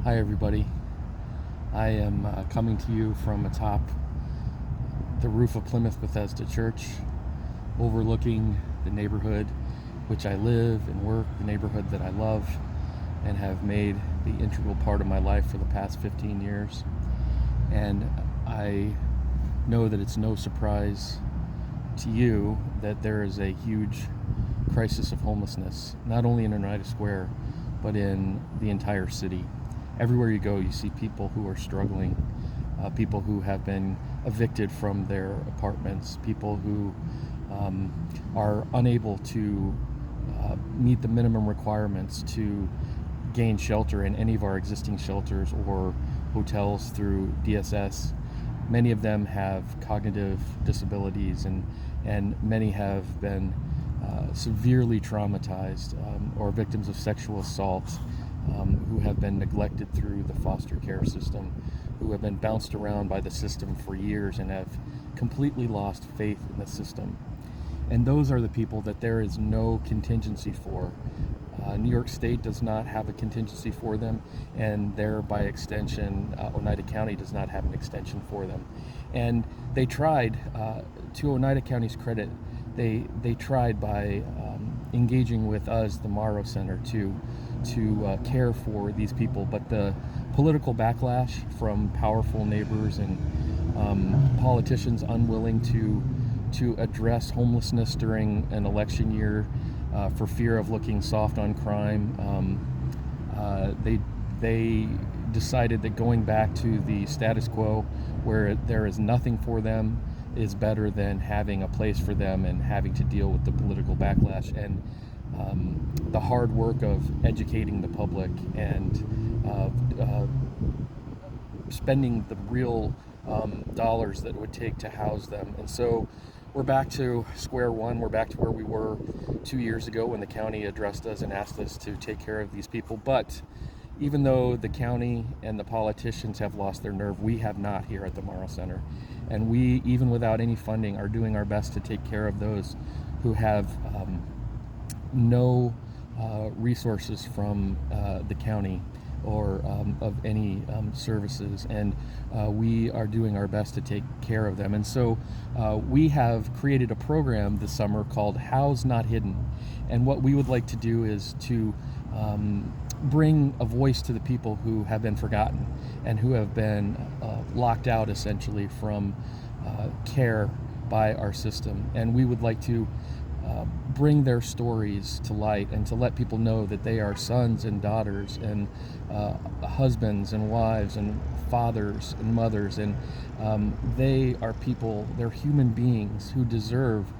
Hi everybody. I am coming to you from atop the roof of Plymouth Bethesda Church, overlooking the neighborhood which I live and work, the neighborhood that I love and have made the integral part of my life for the past 15 years. And I know that it's no surprise to you that there is a huge crisis of homelessness, not only in Oneida Square, but in the entire city. Everywhere you go, you see people who are struggling, people who have been evicted from their apartments, people who are unable to meet the minimum requirements to gain shelter in any of our existing shelters or hotels through DSS. Many of them have cognitive disabilities, and many have been severely traumatized or victims of sexual assault, who have been neglected through the foster care system, who have been bounced around by the system for years and have completely lost faith in the system. And those are the people that there is no contingency for. New York State does not have a contingency for them, and there, by extension, Oneida County does not have an extension for them. And they tried, to Oneida County's credit, they tried by engaging with us, the Morrow Center, to care for these people, but the political backlash from powerful neighbors and politicians unwilling to address homelessness during an election year for fear of looking soft on crime, they decided that going back to the status quo, where there is nothing for them, is better than having a place for them and having to deal with the political backlash and the hard work of educating the public and spending the real dollars that it would take to house them. And so we're back to square one. We're back to where we were 2 years ago when the county addressed us and asked us to take care of these people. But even though the county and the politicians have lost their nerve, we have not here at the Morrow Center. And we, even without any funding, are doing our best to take care of those who have no resources from the county or of any services, and we are doing our best to take care of them. And so we have created a program this summer called House Not Hidden, and what we would like to do is to bring a voice to the people who have been forgotten and who have been locked out essentially from care by our system. And we would like to bring their stories to light and to let people know that they are sons and daughters and husbands and wives and fathers and mothers, and they are people, they're human beings who deserve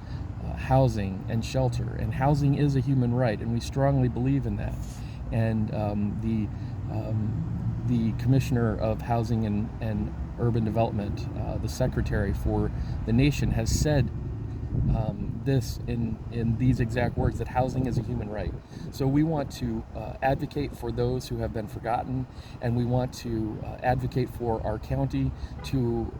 housing and shelter, and housing is a human right, and we strongly believe in that. And the Commissioner of Housing and Urban Development, the Secretary for the nation, has said this in these exact words, that housing is a human right. So we want to advocate for those who have been forgotten, and we want to advocate for our county to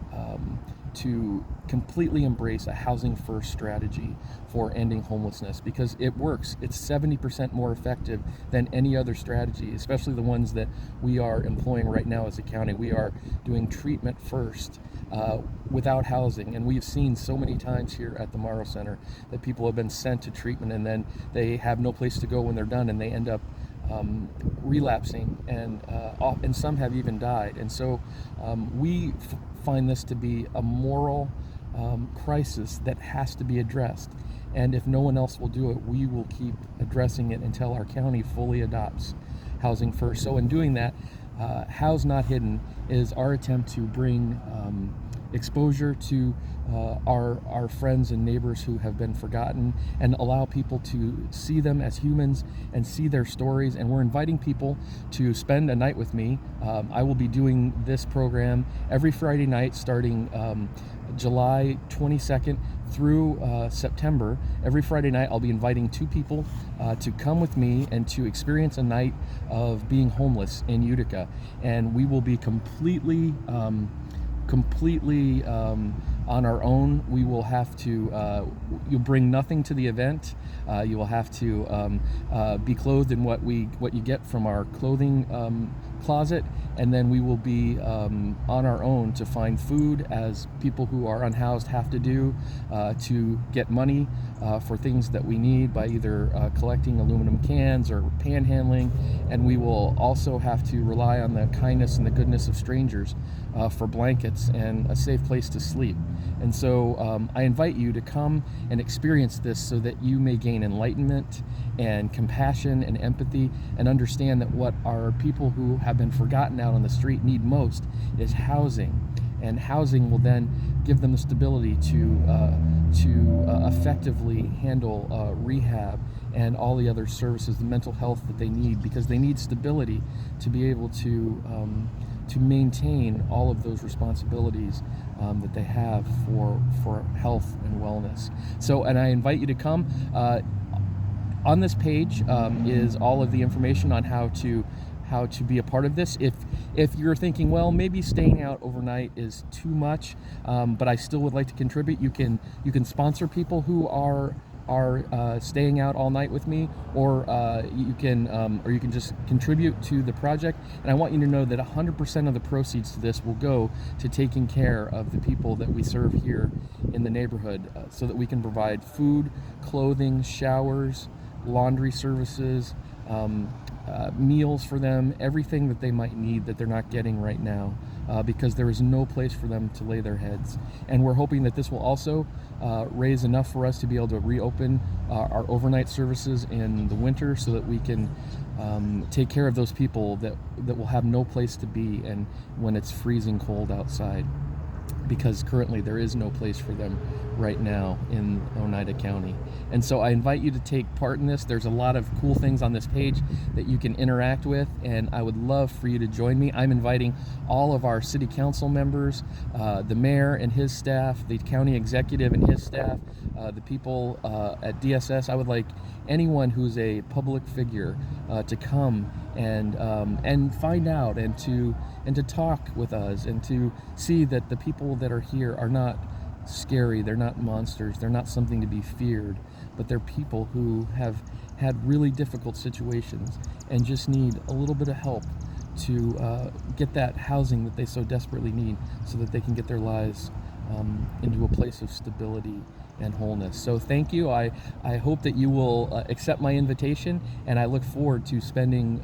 completely embrace a housing first strategy for ending homelessness, because it works. It's 70% more effective than any other strategy, especially the ones that we are employing right now as a county. We are doing treatment first without housing, and we've seen so many times here at the Morrow Center that people have been sent to treatment and then they have no place to go when they're done, and they end up relapsing, and some have even died. And so we find this to be a moral crisis that has to be addressed. And if no one else will do it, we will keep addressing it until our county fully adopts housing first. So in doing that, House Not Hidden is our attempt to bring exposure to our friends and neighbors who have been forgotten, and allow people to see them as humans and see their stories. And we're inviting people to spend a night with me. I will be doing this program every Friday night starting July 22nd through September. Every Friday night I'll be inviting 2 people to come with me and to experience a night of being homeless in Utica. And we will be completely on our own. We will have to, you'll bring nothing to the event. You will have to be clothed in what you get from our clothing closet, and then we will be on our own to find food, as people who are unhoused have to do, to get money for things that we need by either collecting aluminum cans or panhandling, and we will also have to rely on the kindness and the goodness of strangers for blankets and a safe place to sleep. And so I invite you to come and experience this so that you may gain enlightenment and compassion and empathy, and understand that what our people who have been forgotten out on the street need most is housing. And housing will then give them the stability to effectively handle rehab and all the other services, the mental health that they need, because they need stability to be able to maintain all of those responsibilities that they have for health and wellness. So, and I invite you to come. On this page is all of the information on how to be a part of this. If you're thinking, well, maybe staying out overnight is too much, but I still would like to contribute, you can sponsor people who are staying out all night with me, or you can just contribute to the project. And I want you to know that 100% of the proceeds to this will go to taking care of the people that we serve here in the neighborhood, so that we can provide food, clothing, showers, laundry services, meals for them, everything that they might need that they're not getting right now, because there is no place for them to lay their heads. And we're hoping that this will also raise enough for us to be able to reopen our overnight services in the winter, so that we can take care of those people that will have no place to be, and when it's freezing cold outside, because currently there is no place for them right now in Oneida County. And so I invite you to take part in this. There's a lot of cool things on this page that you can interact with, and I would love for you to join me. I'm inviting all of our city council members, the mayor and his staff, the county executive and his staff, the people at DSS. I would like anyone who's a public figure to come and find out, and to talk with us, and to see that the people that are here are not scary, they're not monsters, they're not something to be feared, but they're people who have had really difficult situations and just need a little bit of help to get that housing that they so desperately need, so that they can get their lives into a place of stability and wholeness. So thank you. I hope that you will accept my invitation, and I look forward to spending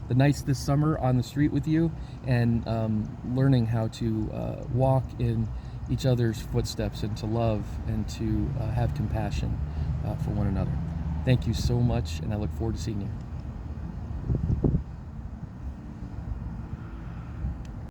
the nights this summer on the street with you, and learning how to walk in each other's footsteps, and to love, and to have compassion for one another. Thank you so much, and I look forward to seeing you.